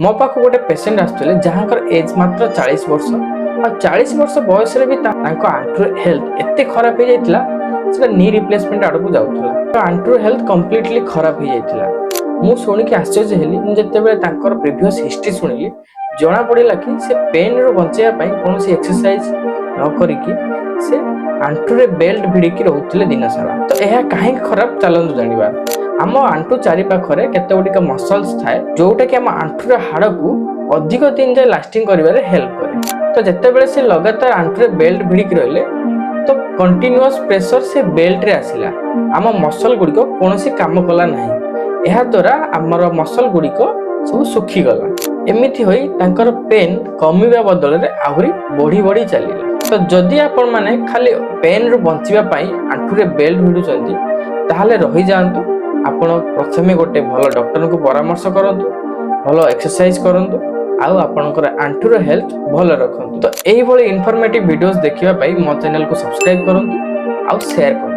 मो पाख गोटे पेसेंट आसुले जहाँकर एज मात्र 40 वर्ष और 40 वर्ष बयस भी आंठू हेल्थ एत खराब हो जाता नी रिप्लेसमेंट आड़ को जाऊला। आंठू हेल्थ कम्प्लीटली खराब हो जाता। मु शुणिक आश्चर्य हेली जितेबाला प्रिवियस हिस्ट्री शुणिली जना पड़ा कि से पेन रू बचाई कौन एक्सरसाइज न करिकी से आंठू बेल्ट भिड़िकी रोते दिन सारा। तो यह कहीं खराब चलतु जाना आम आंठू चारि पाखरे केते गुड़िक मसल्स थाए जोटा कि आम आंठूर हाड़ को अधिक दिन जाए लास्टिंग करिवारे हेल्प करे। तो जितेबाला से लगातार आंठूरे बेल्ट भिड़िकी रहिले तो कंटिन्यूअस प्रेशर से बेल्ट रे आसिला आम मसल गुड़िक कौन काम कला नहीं। यह द्वारा आमर मसल गुड़िक सब सुखी गला। एमिति होई तांकर पेन कमिबा बदल रे आहुरी बढ़ी बढ़ी चलिला। तो जदि आपण माने खाली पेन रू बंचिबा पई आंठूरे बेल्ट भिड़ुचंती ताहाले रही जांतु। आपण प्रथमे गोटे भल डॉक्टर को परामर्श करंतु, भल एक्सरसाइज करंतु आउ आपनकर आंठूर हेल्थ भल रखंतु। तो एही भली इन्फॉर्मेटिव वीडियोस देखिबा पई मो चैनल को सब्सक्राइब करंतु आउ शेयर करंतु।